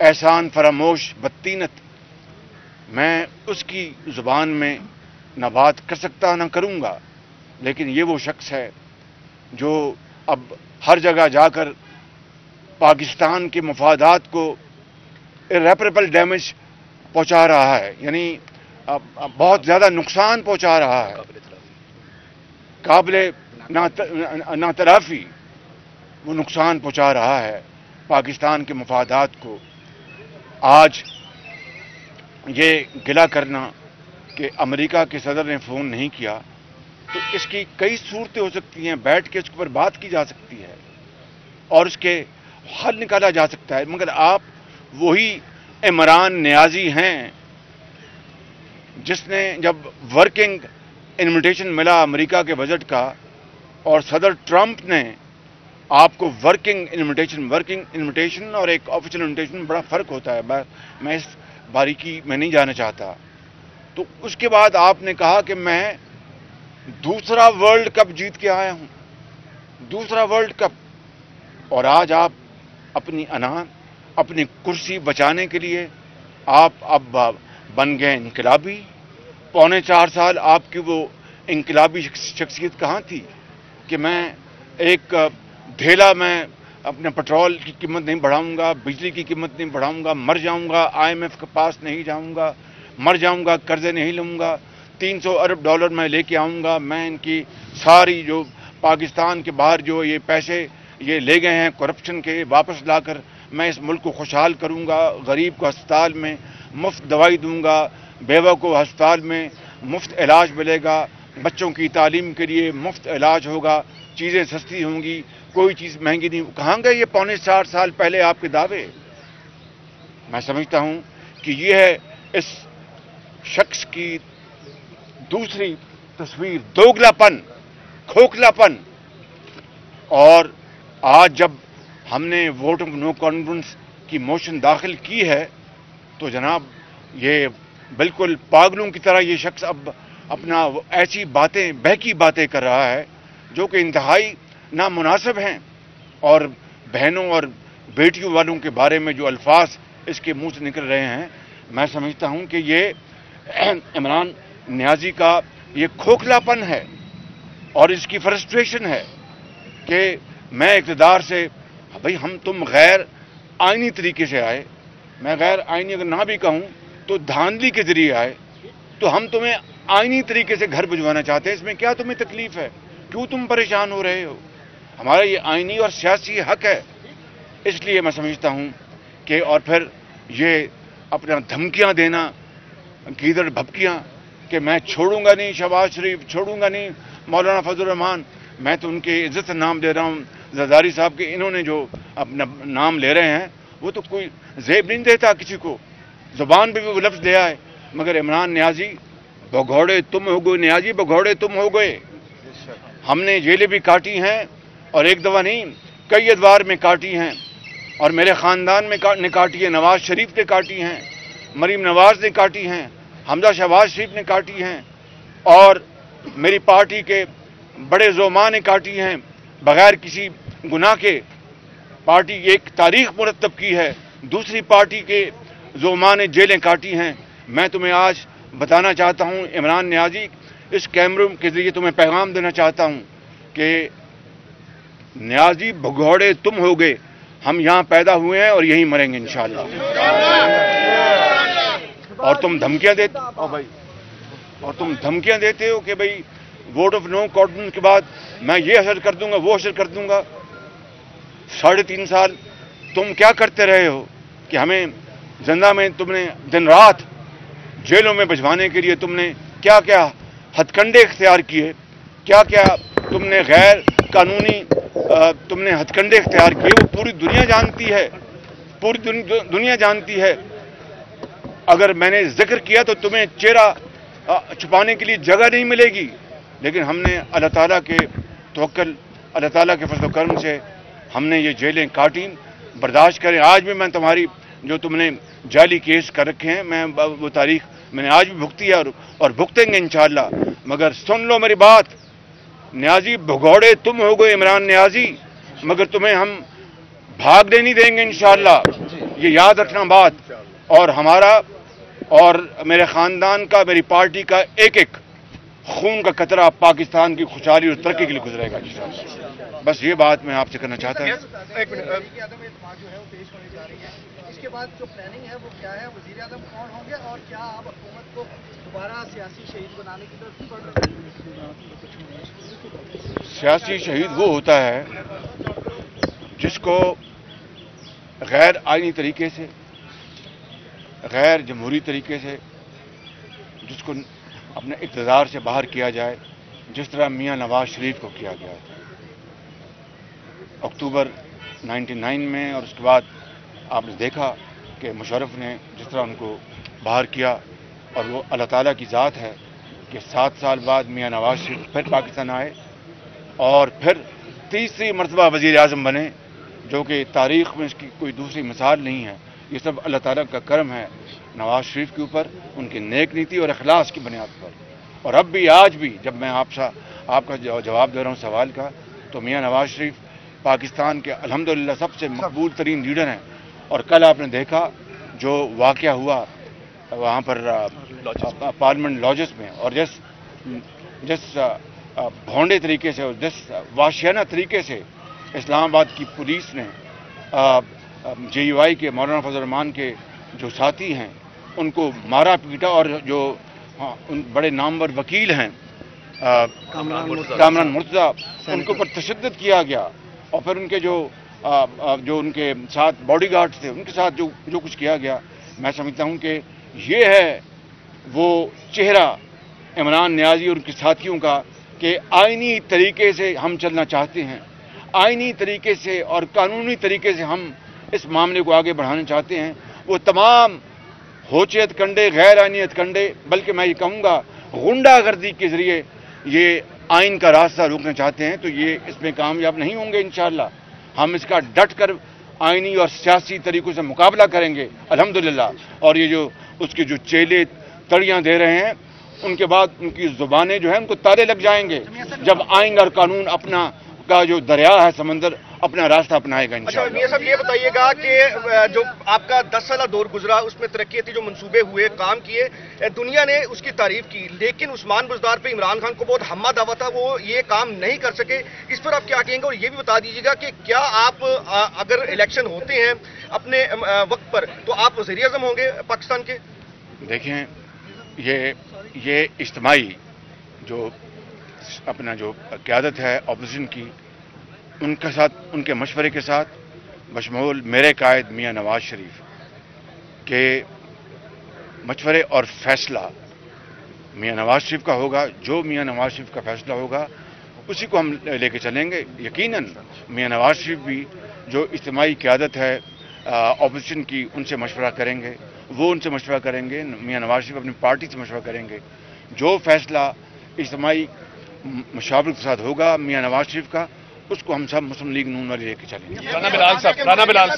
احسان فراموش بدطینت، میں اس کی زبان میں نہ بات کر سکتا نہ کروں گا، لیکن یہ وہ شخص ہے جو اب ہر جگہ جا کر پاکستان کے مفادات کو irreparable ڈیمیج پہنچا رہا ہے، یعنی بہت زیادہ نقصان پہنچا رہا ہے، قابل ناترافی وہ نقصان پہنچا رہا ہے پاکستان کے مفادات کو۔ آج یہ گلہ کرنا کہ امریکہ کے صدر نے فون نہیں کیا، تو اس کی کئی صورتیں ہو سکتی ہیں، بیٹھ کے اس کے اوپر بات کی جا سکتی ہے اور اس کے حل نکالا جا سکتا ہے، مگر آپ وہی عمران نیازی ہیں جس نے جب ورکنگ انویٹیشن ملا امریکہ کے بجٹ کا اور صدر ٹرمپ نے آپ کو ورکنگ انویٹیشن اور ایک آفیشیل انویٹیشن بڑا فرق ہوتا ہے، میں اس باریکی میں نہیں جانا چاہتا، تو اس کے بعد آپ نے کہا کہ میں دوسرا ورلڈ کپ جیت کے آیا ہوں، دوسرا ورلڈ کپ، اور آج آپ اپنی اپنی کرسی بچانے کے لیے آپ اب بن گئے انقلابی۔ 4.25 سال آپ کی وہ انقلابی شخصیت کہاں تھی کہ میں ایک ڈھیلا میں اپنے پٹرول کی قیمت نہیں بڑھاؤں گا، بجلی کی قیمت نہیں بڑھاؤں گا، مر جاؤں گا، IMF کے پاس نہیں جاؤں گا، مر جاؤں گا، قرضے نہیں لوں گا، $300 ارب میں لے کے آؤں گا، میں ان کی ساری جو پاکستان کے باہر جو یہ پیسے یہ لے گئے ہیں کرپشن کے، واپس لا کر میں اس ملک کو خوشحال کروں گا، غریب کو ہسپتال میں مفت دوائی دوں گا، بیوہ کو ہسپتال میں مفت علاج ملے گا، بچوں کی تعلیم کے لیے مفت علاج ہوگا، چیزیں سستی ہوں گی، کوئی چیز مہنگی نہیں۔ کہاں گئے یہ 4.25 سال پہلے آپ کے دعوے؟ میں سمجھتا ہوں کہ یہ ہے اس شخص کی دوسری تصویر، دوگلا پن، کھوکھلا پن۔ اور آج جب ہم نے ووٹ آف نو کانفیڈنس کی موشن داخل کی ہے تو جناب یہ بالکل پاگلوں کی طرح یہ شخص اب اپنا ایسی باتیں، بہکی باتیں کر رہا ہے جو کہ انتہائی نامناسب ہیں، اور بہنوں اور بیٹیوں والوں کے بارے میں جو الفاظ اس کے منہ سے نکل رہے ہیں، میں سمجھتا ہوں کہ یہ عمران نیازی کا یہ کھوکھلا پن ہے اور اس کی فرسٹریشن ہے کہ میں اقتدار سے، بھئی تم غیر آئینی طریقے سے آئے، میں غیر آئینی اگر نہ بھی کہوں تو دھاندلی کے ذریعے آئے، تو ہم تمہیں آئینی طریقے سے گھر بھجوانا چاہتے ہیں، اس میں کیا تمہیں تکلیف ہے؟ کیوں تم پریشان ہو رہے ہو؟ ہمارا یہ آئینی اور سیاسی حق ہے۔ اس لیے میں سمجھتا ہوں کہ اور پھر یہ اپنا دھمکیاں دینا، گیدڑ بھبکیاں کہ میں چھوڑوں گا نہیں شہباز شریف، چھوڑوں گا نہیں مولانا فضل الرحمان، میں تو ان کے عزت سے نام لے رہا ہوں، زرداری صاحب کے، انہوں نے جو اپنا نام لے رہے ہیں وہ تو کوئی زیب نہیں دیتا کسی کو، زبان پہ بھی وہ لفظ دیا ہے، مگر عمران نیازی بھگوڑے تم ہو گئے، نیازی بھگوڑے تم ہو گئے۔ ہم نے جیلیں بھی کاٹی ہیں اور ایک دفعہ نہیں کئی ادوار میں کاٹی ہیں، اور میرے خاندان میں نے کاٹی ہے، نواز شریف نے کاٹی ہیں، مریم نواز نے کاٹی ہیں، حمزہ شہباز شریف نے کاٹی ہیں، اور میری پارٹی کے بڑے زعماء نے کاٹی ہیں، بغیر کسی گناہ کے پارٹی ایک تاریخ مرتب کی ہے، دوسری پارٹی کے زعماء نے جیلیں کاٹی ہیں۔ میں تمہیں آج بتانا چاہتا ہوں عمران نیازی، اس کیمروں کے ذریعے تمہیں پیغام دینا چاہتا ہوں کہ نیازی بھگوڑے تم ہو گئے، ہم یہاں پیدا ہوئے ہیں اور یہیں مریں گے انشاءاللہ۔ اور تم دھمکیاں دیتے ہو کہ بھئی ووٹ آف نو کانفیڈنس کے بعد میں یہ حشر کر دوں گا، وہ حشر کر دوں گا۔ 3.5 سال تم کیا کرتے رہے ہو کہ ہمیں زندہ میں تم نے دن رات جیلوں میں بھجوانے کے لیے تم نے کیا کیا ہتھ کنڈے اختیار کیے، کیا کیا تم نے غیر قانونی تم نے ہتھ کنڈے اختیار کیے، وہ پوری دنیا جانتی ہے، پوری دنیا جانتی ہے۔ اگر میں نے ذکر کیا تو تمہیں چہرہ چھپانے کے لیے جگہ نہیں ملے گی، لیکن ہم نے اللہ تعالیٰ کے توکل، اللہ تعالیٰ کے فضل و کرم سے ہم نے یہ جیلیں کاٹیں، برداشت کریں۔ آج بھی میں تمہاری جو تم نے جعلی کیس کر رکھے ہیں، میں وہ تاریخ میں نے آج بھی بھگتی ہے اور بھگتیں گے انشاءاللہ، مگر سن لو میری بات، نیازی بھگوڑے تم ہو گئے عمران نیازی، مگر تمہیں ہم بھاگنے نہیں دیں گے انشاءاللہ۔ یہ یاد رکھنا بات، اور ہمارا اور میرے خاندان کا، میری پارٹی کا ایک ایک خون کا قطرہ پاکستان کی خوشحالی اور ترقی کے لیے گزرے گا انشاءاللہ۔ بس یہ بات میں آپ سے کرنا چاہتا ہوں۔ اس کے بعد جو پلاننگ ہے وہ کیا ہے؟ وزیر اعظم کون ہوں گے اور کیا آپ حکومت کو دوبارہ سیاسی شہید بنانے کی طرف بڑھ رہے ہیں؟ سیاسی شہید وہ ہوتا ہے جس کو غیر آئینی طریقے سے، غیر جمہوری طریقے سے، جس کو اپنے اقتدار سے باہر کیا جائے، جس طرح میاں نواز شریف کو کیا گیا تھا اکتوبر 99 میں، اور اس کے بعد آپ نے دیکھا کہ مشرف نے جس طرح ان کو باہر کیا، اور وہ اللہ تعالیٰ کی ذات ہے کہ 7 سال بعد میاں نواز شریف پھر پاکستان آئے اور پھر تیسری مرتبہ وزیر اعظم بنے، جو کہ تاریخ میں اس کی کوئی دوسری مثال نہیں ہے۔ یہ سب اللہ تعالیٰ کا کرم ہے نواز شریف کے اوپر، ان کی نیک نیتی اور اخلاص کی بنیاد پر۔ اور اب بھی، آج بھی جب میں آپ کا جواب دے رہا ہوں سوال کا، تو میاں نواز شریف پاکستان کے الحمدللہ سب سے مقبول ترین لیڈر ہیں۔ اور کل آپ نے دیکھا جو واقعہ ہوا وہاں پر پارلیمنٹ لاجز میں، اور جس بھونڈے طریقے سے اور جس وحشیانہ طریقے سے اسلام آباد کی پولیس نے جے یو آئی کے مولانا فضل الرحمان کے جو ساتھی ہیں ان کو مارا پیٹا، اور جو ان بڑے نامور وکیل ہیں کامران مرتضی، ان کے اوپر تشدد کیا گیا، اور پھر ان کے جو ان کے ساتھ باڈی گارڈز تھے ان کے ساتھ جو کچھ کیا گیا، میں سمجھتا ہوں کہ یہ ہے وہ چہرہ عمران نیازی اور ان کے ساتھیوں کا کہ آئینی طریقے سے ہم چلنا چاہتے ہیں، آئینی طریقے سے اور قانونی طریقے سے ہم اس معاملے کو آگے بڑھانا چاہتے ہیں۔ وہ تمام ہوچے ہتکنڈے، غیر آئینی ہتکنڈے، بلکہ میں یہ کہوں گا غنڈہ گردی کے ذریعے یہ آئین کا راستہ روکنا چاہتے ہیں، تو یہ اس میں کامیاب نہیں ہوں گے انشاءاللہ۔ ہم اس کا ڈٹ کر آئینی اور سیاسی طریقوں سے مقابلہ کریں گے الحمدللہ۔ اور یہ جو اس کے جو چیلے تڑیاں دے رہے ہیں، ان کے بعد ان کی زبانیں جو ہیں ان کو تالے لگ جائیں گے جب آئین اور قانون اپنا کا جو دریا ہے سمندر اپنا راستہ اپنائے گا انشاءاللہ۔ اچھا میاں صاحب یہ بتائیے گا کہ جو آپ کا 10 سالہ دور گزرا اس میں ترقیاتی جو منصوبے ہوئے، کام کیے، دنیا نے اس کی تعریف کی، لیکن عثمان بزدار پہ عمران خان کو بہت ہمہ دعویٰ تھا، وہ یہ کام نہیں کر سکے۔ اس پر آپ کیا کہیں گے؟ اور یہ بھی بتا دیجیے گا کہ کیا آپ اگر الیکشن ہوتے ہیں اپنے وقت پر تو آپ وزیر اعظم ہوں گے پاکستان کے؟ دیکھیں، یہ اجتماعی جو اپنا جو قیادت ہے اپوزیشن کی، ان کے ساتھ، ان کے مشورے کے ساتھ، بشمول میرے قائد میاں نواز شریف کے مشورے اور فیصلہ میاں نواز شریف کا ہوگا۔ جو میاں نواز شریف کا فیصلہ ہوگا اسی کو ہم لے کے چلیں گے۔ یقیناً میاں نواز شریف بھی جو اجتماعی قیادت ہے اپوزیشن کی، ان سے مشورہ کریں گے، وہ ان سے مشورہ کریں گے، میاں نواز شریف اپنی پارٹی سے مشورہ کریں گے۔ جو فیصلہ اجتماعی مشاورت کے ساتھ ہوگا میاں نواز شریف کا، اس کو ہم سب مسلم لیگ نون والے لے کے چلیں گے۔ رانا بلال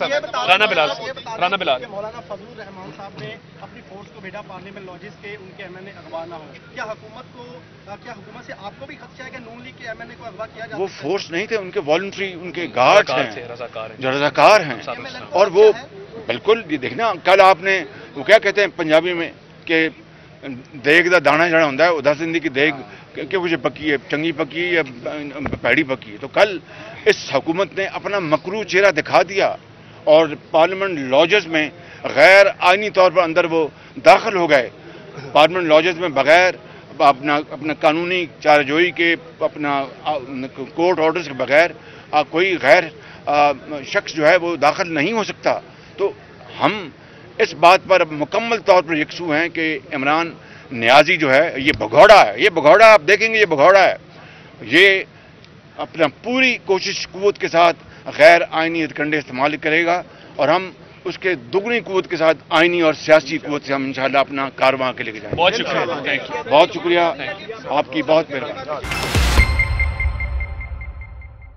مولانا فضل الرحمان صاحب نے اپنی فورس کو بھیجا پارلیمنٹ لاجز کے ان کے ایم این اے اغوا نہ ہو، کیا حکومت سے آپ کو بھی خدشہ ہے کہ نون لیگ کے ایم این اے کو اغوا کیا جائے؟ وہ فورس نہیں تھے، ان کے والنٹری، ان کے گارڈ ہیں جو رضاکار ہیں، اور وہ بالکل یہ دیکھنا کل آپ نے وہ کیا کہتے ہیں پنجابی میں کہ دیگ دا دانا جڑا ہوتا ہے وہ 10 دن کی دیگ کہ مجھے پکی ہے، چنگی پکی ہے یا پیڑی پکی ہے۔ تو کل اس حکومت نے اپنا مکروہ چہرہ دکھا دیا اور پارلیمنٹ لاجز میں غیر آئینی طور پر اندر وہ داخل ہو گئے، پارلیمنٹ لاجز میں بغیر اپنا قانونی چارجوئی کے، اپنا کورٹ آرڈرز کے بغیر کوئی غیر شخص جو ہے وہ داخل نہیں ہو سکتا۔ تو ہم اس بات پر مکمل طور پر یکسو ہیں کہ عمران نیازی جو ہے یہ بھگوڑا ہے، یہ بھگوڑا آپ دیکھیں گے، یہ بھگوڑا ہے، یہ اپنا پوری کوشش قوت کے ساتھ غیر آئینی ہتھکنڈے استعمال کرے گا، اور ہم اس کے دگنی قوت کے ساتھ آئینی اور سیاسی قوت سے ہم انشاءاللہ اپنا کارواں کے لے کے جائیں گے۔ بہت شکریہ، بہت شکریہ، آپ کی بہت مہربانی۔